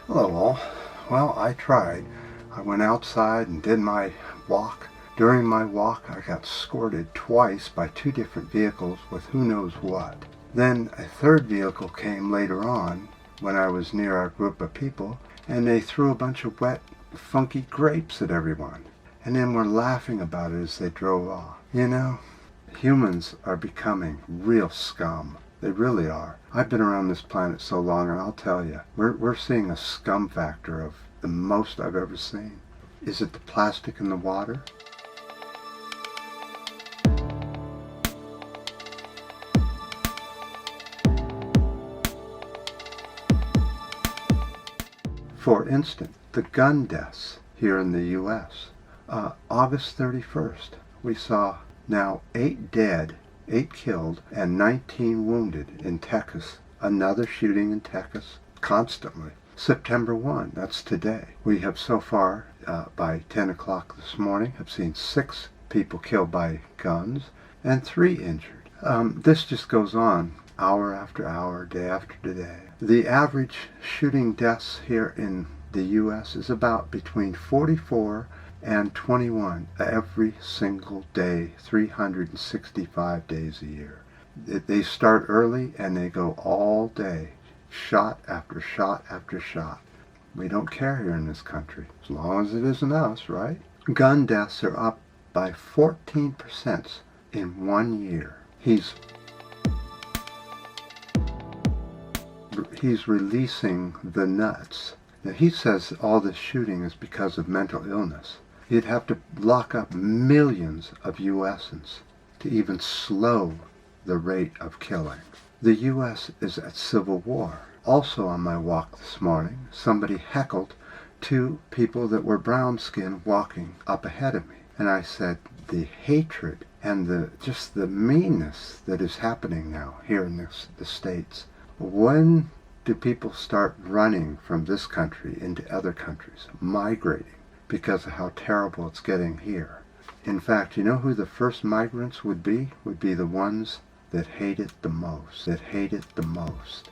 Hello all. Well, I tried. I went outside and did my walk. During my walk, I got escorted twice by two different vehicles with who knows what. Then a third vehicle came later on when I was near our group of people, and they threw a bunch of wet, funky grapes at everyone. And then were laughing about it as they drove off. You know, humans are becoming real scum. They really are. I've been around this planet so long, and I'll tell you, we're seeing a scum factor of the most I've ever seen. Is it the plastic in the water? For instance, the gun deaths here in the U.S. August 31st, we saw now 8 dead, 8 killed, and 19 wounded in Texas. Another shooting in Texas constantly. September 1, that's today. We have so far, by 10 o'clock this morning, have seen 6 people killed by guns and 3 injured. This just goes on hour after hour, day after day. The average shooting deaths here in the U.S. is about between 44 and 21 every single day, 365 days a year. They start early and they go all day, shot after shot after shot. We don't care here in this country, as long as it isn't us, right? Gun deaths are up by 14% in 1 year. He's releasing the nuts. Now, he says all this shooting is because of mental illness. You'd have to lock up millions of U.S.'s to even slow the rate of killing. The U.S. is at civil war. Also on my walk this morning, somebody heckled 2 people that were brown-skinned walking up ahead of me. And I said, the hatred and just the meanness that is happening now here in the States. When do people start running from this country into other countries, migrating because of how terrible it's getting here? In fact, you know who the first migrants would be? Would be the ones that hate it the most, that hate it the most.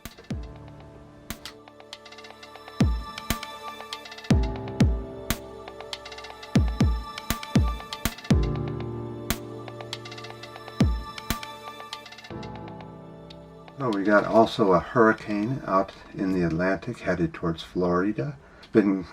Oh, we got also a hurricane out in the Atlantic headed towards Florida. It's been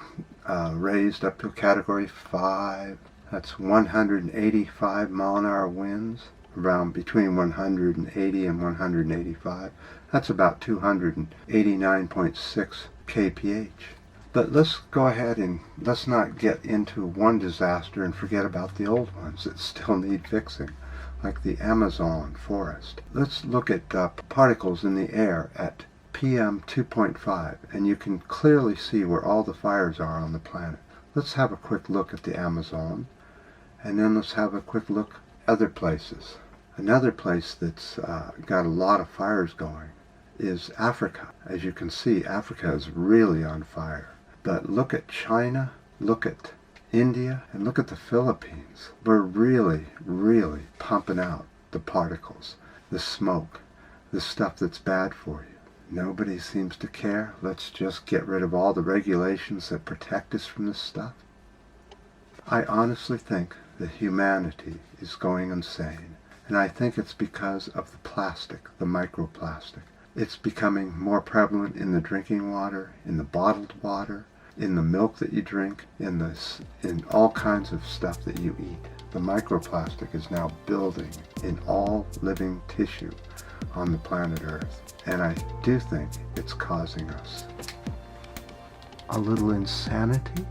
raised up to Category 5. That's 185 mile-an-hour winds, around between 180 and 185. That's about 289.6 kph. But let's go ahead and let's not get into one disaster and forget about the old ones that still need fixing, like the Amazon forest. Let's look at particles in the air at PM 2.5, and you can clearly see where all the fires are on the planet. Let's have a quick look at the Amazon, and then let's have a quick look at other places. Another place that's got a lot of fires going is Africa. As you can see, Africa is really on fire. But look at China, look at India, and look at the Philippines. We're really, really pumping out the particles, the smoke, the stuff that's bad for you. Nobody seems to care. Let's just get rid of all the regulations that protect us from this stuff. I honestly think that humanity is going insane. And I think it's because of the plastic, the microplastic. It's becoming more prevalent in the drinking water, in the bottled water, in the milk that you drink, in all kinds of stuff that you eat. The microplastic is now building in all living tissue on the planet Earth. And I do think it's causing us a little insanity.